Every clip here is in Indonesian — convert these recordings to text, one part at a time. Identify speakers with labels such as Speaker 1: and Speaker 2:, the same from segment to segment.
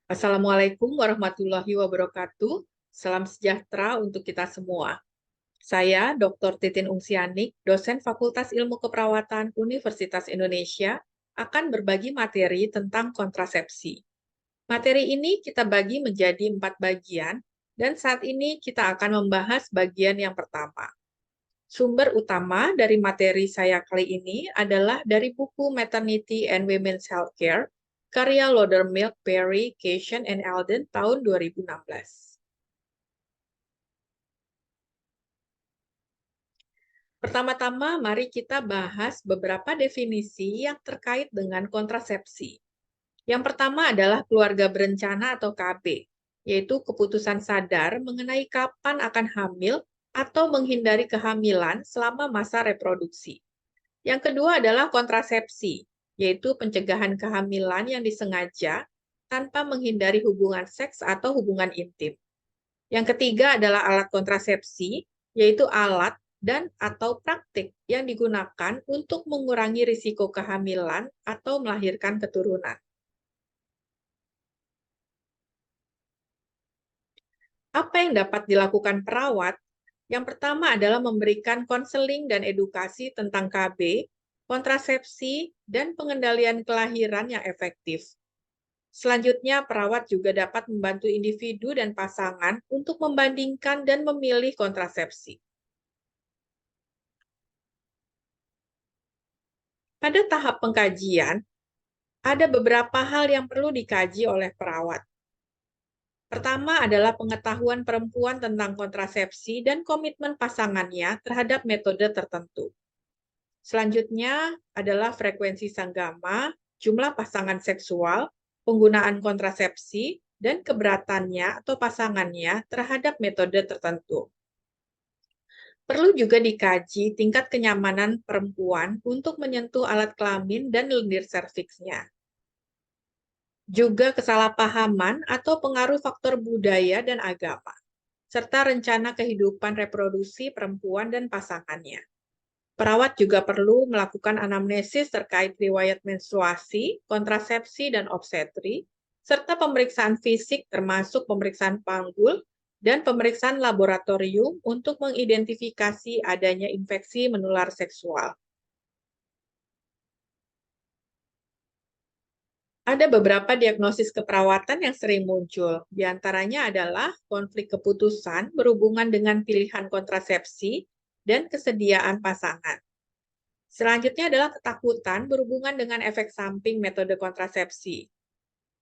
Speaker 1: Assalamualaikum warahmatullahi wabarakatuh. Salam sejahtera untuk kita semua. Saya Dr. Titin Ungsianik, dosen Fakultas Ilmu Keperawatan Universitas Indonesia, akan berbagi materi tentang kontrasepsi. Materi ini kita bagi menjadi 4 bagian, dan saat ini kita akan membahas bagian yang pertama. Sumber utama dari materi saya kali ini adalah dari buku Maternity and Women's Healthcare, karya Laudermilk, Perry, Cation, and Alden tahun 2016. Pertama-tama, mari kita bahas beberapa definisi yang terkait dengan kontrasepsi. Yang pertama adalah keluarga berencana atau KB, yaitu keputusan sadar mengenai kapan akan hamil atau menghindari kehamilan selama masa reproduksi. Yang kedua adalah kontrasepsi, yaitu pencegahan kehamilan yang disengaja tanpa menghindari hubungan seks atau hubungan intim. Yang ketiga adalah alat kontrasepsi, yaitu alat dan atau praktik yang digunakan untuk mengurangi risiko kehamilan atau melahirkan keturunan. Apa yang dapat dilakukan perawat? Yang pertama adalah memberikan konseling dan edukasi tentang KB, kontrasepsi, dan pengendalian kelahiran yang efektif. Selanjutnya, perawat juga dapat membantu individu dan pasangan untuk membandingkan dan memilih kontrasepsi. Pada tahap pengkajian, ada beberapa hal yang perlu dikaji oleh perawat. Pertama adalah pengetahuan perempuan tentang kontrasepsi dan komitmen pasangannya terhadap metode tertentu. Selanjutnya adalah frekuensi sanggama, jumlah pasangan seksual, penggunaan kontrasepsi, dan keberatannya atau pasangannya terhadap metode tertentu. Perlu juga dikaji tingkat kenyamanan perempuan untuk menyentuh alat kelamin dan lendir serviksnya. Juga kesalahpahaman atau pengaruh faktor budaya dan agama, serta rencana kehidupan reproduksi perempuan dan pasangannya. Perawat juga perlu melakukan anamnesis terkait riwayat menstruasi, kontrasepsi, dan obstetri, serta pemeriksaan fisik termasuk pemeriksaan panggul dan pemeriksaan laboratorium untuk mengidentifikasi adanya infeksi menular seksual. Ada beberapa diagnosis keperawatan yang sering muncul, di antaranya adalah konflik keputusan berhubungan dengan pilihan kontrasepsi dan kesediaan pasangan. Selanjutnya adalah ketakutan berhubungan dengan efek samping metode kontrasepsi.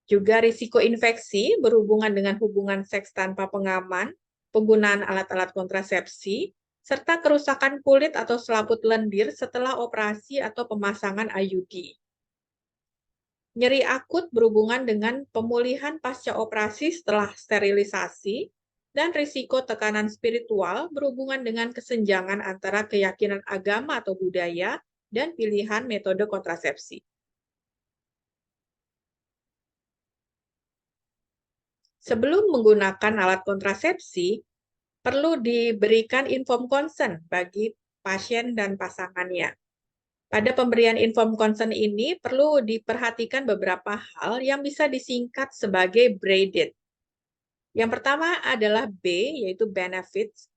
Speaker 1: Juga risiko infeksi berhubungan dengan hubungan seks tanpa pengaman, penggunaan alat-alat kontrasepsi, serta kerusakan kulit atau selaput lendir setelah operasi atau pemasangan IUD. Nyeri akut berhubungan dengan pemulihan pasca operasi setelah sterilisasi, dan risiko tekanan spiritual berhubungan dengan kesenjangan antara keyakinan agama atau budaya dan pilihan metode kontrasepsi. Sebelum menggunakan alat kontrasepsi, perlu diberikan informed consent bagi pasien dan pasangannya. Pada pemberian informed consent ini perlu diperhatikan beberapa hal yang bisa disingkat sebagai braided. Yang pertama adalah B, yaitu benefits.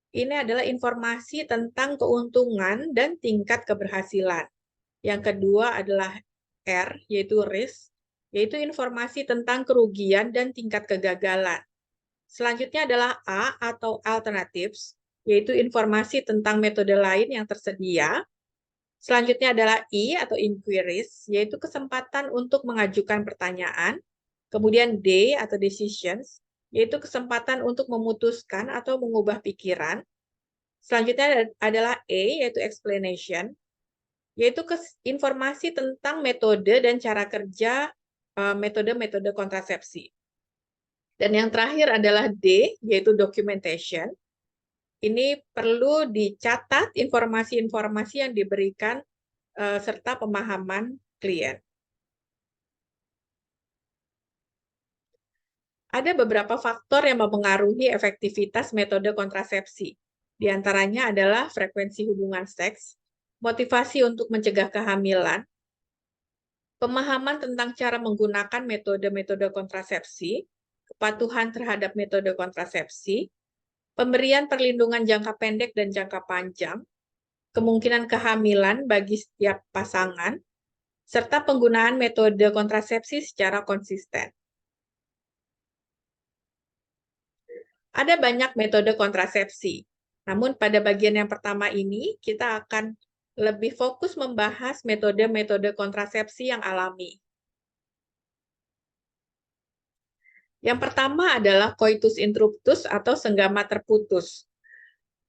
Speaker 1: Ini adalah informasi tentang keuntungan dan tingkat keberhasilan. Yang kedua adalah R, yaitu risk, yaitu informasi tentang kerugian dan tingkat kegagalan. Selanjutnya adalah A atau alternatives, yaitu informasi tentang metode lain yang tersedia. Selanjutnya adalah I atau inquiries, yaitu kesempatan untuk mengajukan pertanyaan. Kemudian D atau decisions, yaitu kesempatan untuk memutuskan atau mengubah pikiran. Selanjutnya adalah E, yaitu explanation, yaitu informasi tentang metode dan cara kerja metode-metode kontrasepsi. Dan yang terakhir adalah D, yaitu documentation. Ini perlu dicatat informasi-informasi yang diberikan serta pemahaman klien. Ada beberapa faktor yang mempengaruhi efektivitas metode kontrasepsi. Di antaranya adalah frekuensi hubungan seks, motivasi untuk mencegah kehamilan, pemahaman tentang cara menggunakan metode-metode kontrasepsi, kepatuhan terhadap metode kontrasepsi, pemberian perlindungan jangka pendek dan jangka panjang, kemungkinan kehamilan bagi setiap pasangan, serta penggunaan metode kontrasepsi secara konsisten. Ada banyak metode kontrasepsi, namun pada bagian yang pertama ini kita akan lebih fokus membahas metode-metode kontrasepsi yang alami. Yang pertama adalah coitus interruptus atau senggama terputus.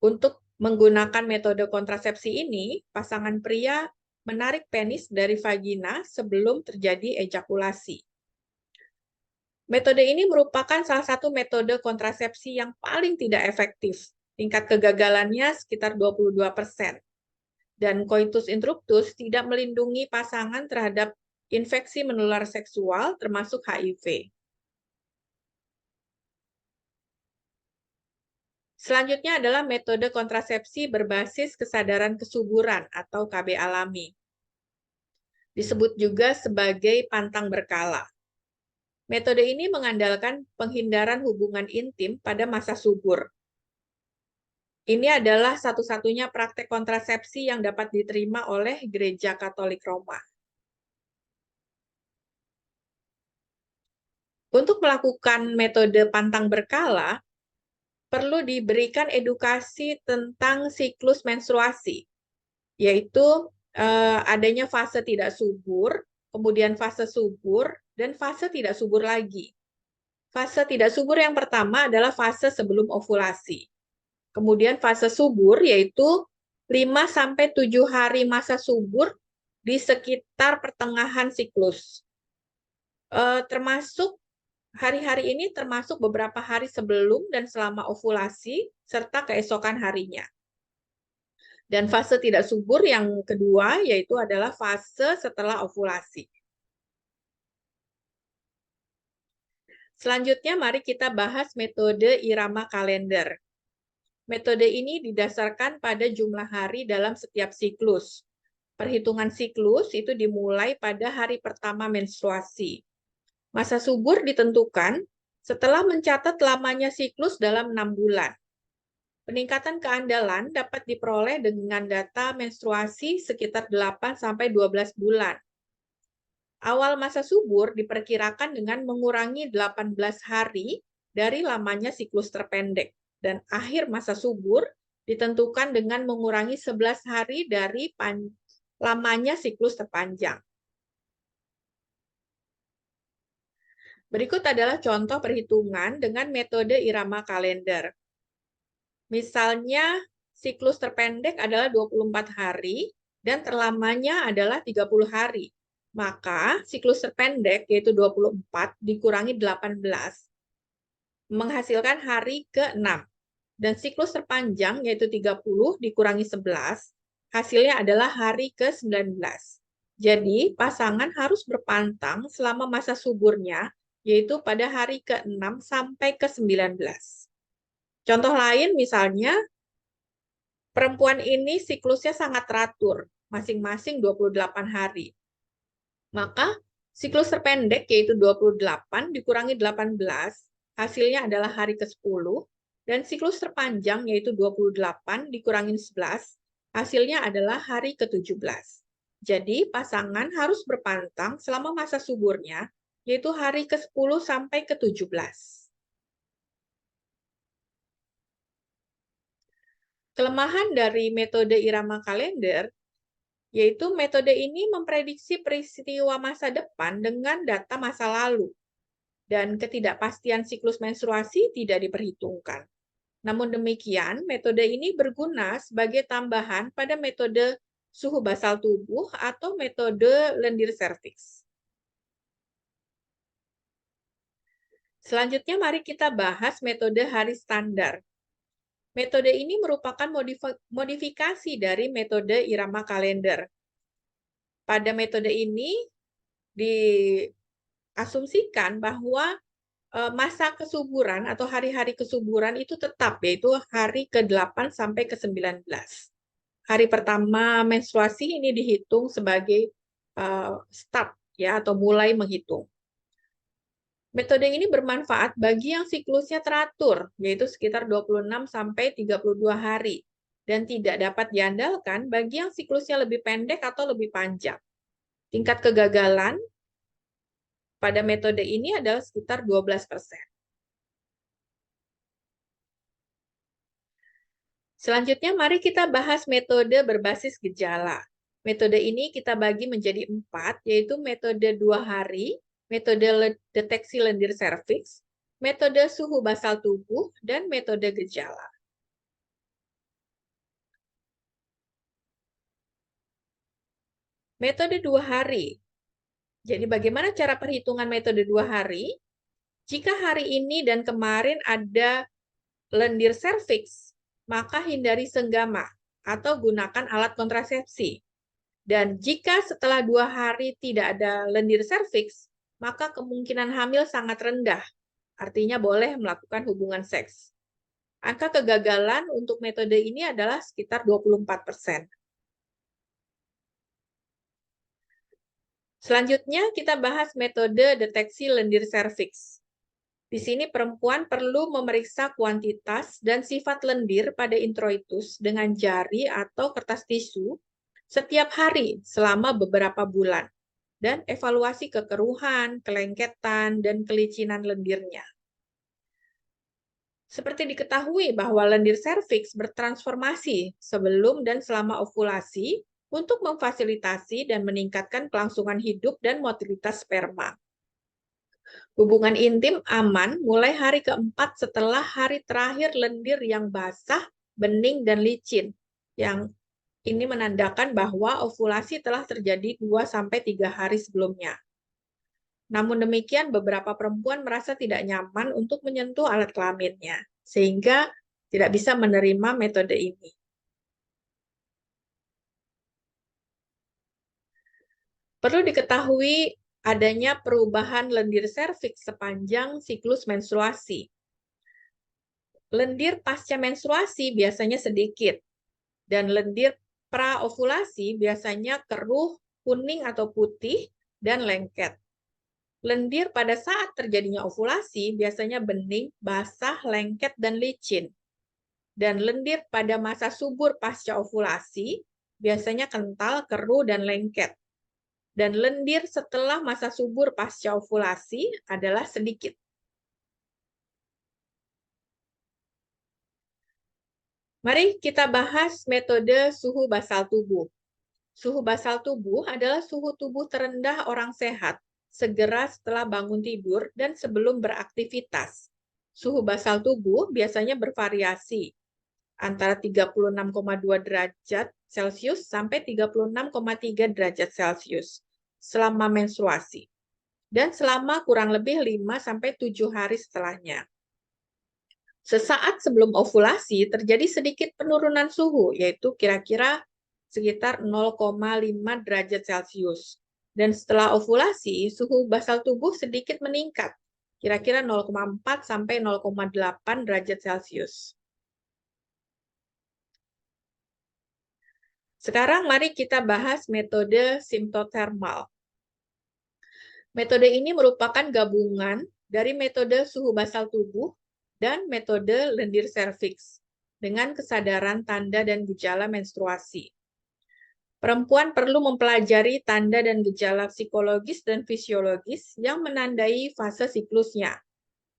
Speaker 1: Untuk menggunakan metode kontrasepsi ini, pasangan pria menarik penis dari vagina sebelum terjadi ejakulasi. Metode ini merupakan salah satu metode kontrasepsi yang paling tidak efektif. Tingkat kegagalannya sekitar 22%. Dan coitus interruptus tidak melindungi pasangan terhadap infeksi menular seksual termasuk HIV. Selanjutnya adalah metode kontrasepsi berbasis kesadaran kesuburan atau KB alami. Disebut juga sebagai pantang berkala. Metode ini mengandalkan penghindaran hubungan intim pada masa subur. Ini adalah satu-satunya praktek kontrasepsi yang dapat diterima oleh Gereja Katolik Roma. Untuk melakukan metode pantang berkala, perlu diberikan edukasi tentang siklus menstruasi, yaitu adanya fase tidak subur, kemudian fase subur, dan fase tidak subur lagi. Fase tidak subur yang pertama adalah fase sebelum ovulasi. Kemudian fase subur yaitu 5-7 hari masa subur di sekitar pertengahan siklus. Termasuk hari-hari ini termasuk beberapa hari sebelum dan selama ovulasi serta keesokan harinya. Dan fase tidak subur yang kedua yaitu adalah fase setelah ovulasi. Selanjutnya mari kita bahas metode irama kalender. Metode ini didasarkan pada jumlah hari dalam setiap siklus. Perhitungan siklus itu dimulai pada hari pertama menstruasi. Masa subur ditentukan setelah mencatat lamanya siklus dalam 6 bulan. Peningkatan keandalan dapat diperoleh dengan data menstruasi sekitar 8-12 bulan. Awal masa subur diperkirakan dengan mengurangi 18 hari dari lamanya siklus terpendek. Dan akhir masa subur ditentukan dengan mengurangi 11 hari dari lamanya siklus terpanjang. Berikut adalah contoh perhitungan dengan metode irama kalender. Misalnya, siklus terpendek adalah 24 hari dan terlamanya adalah 30 hari. Maka, siklus terpendek, yaitu 24, dikurangi 18, menghasilkan hari ke-6. Dan siklus terpanjang, yaitu 30, dikurangi 11, hasilnya adalah hari ke-19. Jadi, pasangan harus berpantang selama masa suburnya, yaitu pada hari ke-6 sampai ke-19. Contoh lain misalnya, perempuan ini siklusnya sangat teratur, masing-masing 28 hari. Maka siklus terpendek yaitu 28 dikurangi 18, hasilnya adalah hari ke-10, dan siklus terpanjang yaitu 28 dikurangi 11, hasilnya adalah hari ke-17. Jadi pasangan harus berpantang selama masa suburnya, yaitu hari ke-10 sampai ke-17. Kelemahan dari metode irama kalender, yaitu metode ini memprediksi peristiwa masa depan dengan data masa lalu, dan ketidakpastian siklus menstruasi tidak diperhitungkan. Namun demikian, metode ini berguna sebagai tambahan pada metode suhu basal tubuh atau metode lendir serviks. Selanjutnya, mari kita bahas metode hari standar. Metode ini merupakan modifikasi dari metode irama kalender. Pada metode ini diasumsikan bahwa masa kesuburan atau hari-hari kesuburan itu tetap, yaitu hari ke-8 sampai ke-19. Hari pertama menstruasi ini dihitung sebagai start ya, atau mulai menghitung. Metode ini bermanfaat bagi yang siklusnya teratur, yaitu sekitar 26 sampai 32 hari, dan tidak dapat diandalkan bagi yang siklusnya lebih pendek atau lebih panjang. Tingkat kegagalan pada metode ini adalah sekitar 12%. Selanjutnya, mari kita bahas metode berbasis gejala. Metode ini kita bagi menjadi 4, yaitu metode 2 hari, metode deteksi lendir serviks, metode suhu basal tubuh, dan metode gejala. Metode 2 hari. Jadi bagaimana cara perhitungan metode 2 hari? Jika hari ini dan kemarin ada lendir serviks, maka hindari senggama atau gunakan alat kontrasepsi. Dan jika setelah 2 hari tidak ada lendir serviks, maka kemungkinan hamil sangat rendah. Artinya boleh melakukan hubungan seks. Angka kegagalan untuk metode ini adalah sekitar 24%. Selanjutnya kita bahas metode deteksi lendir serviks. Di sini perempuan perlu memeriksa kuantitas dan sifat lendir pada introitus dengan jari atau kertas tisu setiap hari selama beberapa bulan, dan evaluasi kekeruhan, kelengketan, dan kelicinan lendirnya. Seperti diketahui bahwa lendir serviks bertransformasi sebelum dan selama ovulasi untuk memfasilitasi dan meningkatkan kelangsungan hidup dan motilitas sperma. Hubungan intim aman mulai hari keempat setelah hari terakhir lendir yang basah, bening, dan licin, yang ini menandakan bahwa ovulasi telah terjadi 2-3 hari sebelumnya. Namun demikian, beberapa perempuan merasa tidak nyaman untuk menyentuh alat kelaminnya, sehingga tidak bisa menerima metode ini. Perlu diketahui adanya perubahan lendir serviks sepanjang siklus menstruasi. Lendir pasca menstruasi biasanya sedikit, dan lendir praovulasi biasanya keruh, kuning atau putih, dan lengket. Lendir pada saat terjadinya ovulasi biasanya bening, basah, lengket, dan licin. Dan lendir pada masa subur pasca ovulasi biasanya kental, keruh, dan lengket. Dan lendir setelah masa subur pasca ovulasi adalah sedikit. Mari kita bahas metode suhu basal tubuh. Suhu basal tubuh adalah suhu tubuh terendah orang sehat segera setelah bangun tidur dan sebelum beraktivitas. Suhu basal tubuh biasanya bervariasi antara 36,2 derajat Celcius sampai 36,3 derajat Celcius selama menstruasi, dan selama kurang lebih 5-7 hari setelahnya. Sesaat sebelum ovulasi terjadi sedikit penurunan suhu, yaitu kira-kira sekitar 0,5 derajat Celcius. Dan setelah ovulasi, suhu basal tubuh sedikit meningkat, kira-kira 0,4 sampai 0,8 derajat Celcius. Sekarang mari kita bahas metode simptotermal. Metode ini merupakan gabungan dari metode suhu basal tubuh dan metode lendir serviks dengan kesadaran tanda dan gejala menstruasi. Perempuan perlu mempelajari tanda dan gejala psikologis dan fisiologis yang menandai fase siklusnya.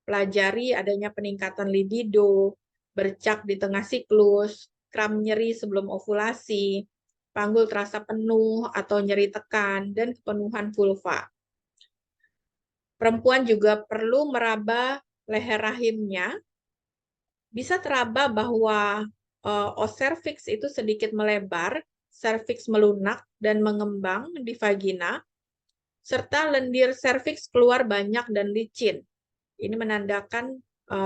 Speaker 1: Pelajari adanya peningkatan libido, bercak di tengah siklus, kram nyeri sebelum ovulasi, panggul terasa penuh atau nyeri tekan, dan kepenuhan vulva. Perempuan juga perlu meraba leher rahimnya. Bisa teraba bahwa cervix itu sedikit melebar, cervix melunak dan mengembang di vagina, serta lendir cervix keluar banyak dan licin. Ini menandakan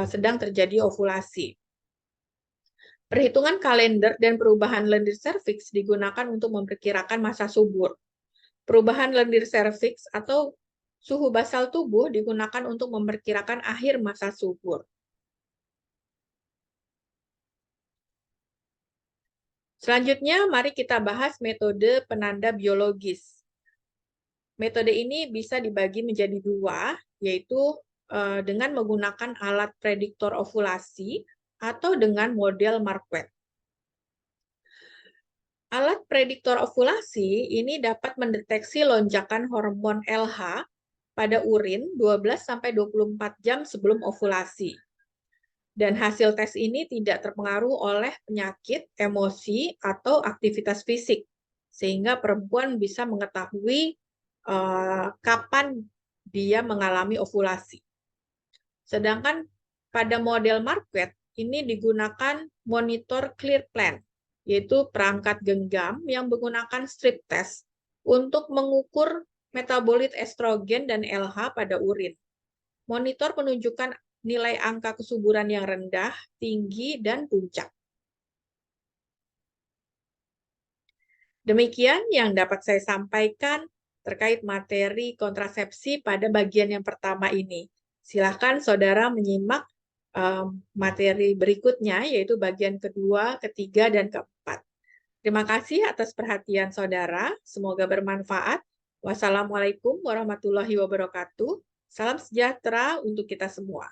Speaker 1: sedang terjadi ovulasi. Perhitungan kalender dan perubahan lendir serviks digunakan untuk memperkirakan masa subur. Perubahan lendir serviks atau suhu basal tubuh digunakan untuk memperkirakan akhir masa subur. Selanjutnya, mari kita bahas metode penanda biologis. Metode ini bisa dibagi menjadi dua, yaitu dengan menggunakan alat prediktor ovulasi atau dengan model Marquardt. Alat prediktor ovulasi ini dapat mendeteksi lonjakan hormon LH pada urin 12-24 jam sebelum ovulasi. Dan hasil tes ini tidak terpengaruh oleh penyakit, emosi, atau aktivitas fisik, sehingga perempuan bisa mengetahui kapan dia mengalami ovulasi. Sedangkan pada model Marquardt ini digunakan monitor ClearPlan, yaitu perangkat genggam yang menggunakan strip test untuk mengukur metabolit estrogen dan LH pada urin. Monitor menunjukkan nilai angka kesuburan yang rendah, tinggi, dan puncak. Demikian yang dapat saya sampaikan terkait materi kontrasepsi pada bagian yang pertama ini. Silakan saudara menyimak materi berikutnya, yaitu bagian kedua, ketiga, dan keempat. Terima kasih atas perhatian saudara. Semoga bermanfaat. Wassalamualaikum warahmatullahi wabarakatuh. Salam sejahtera untuk kita semua.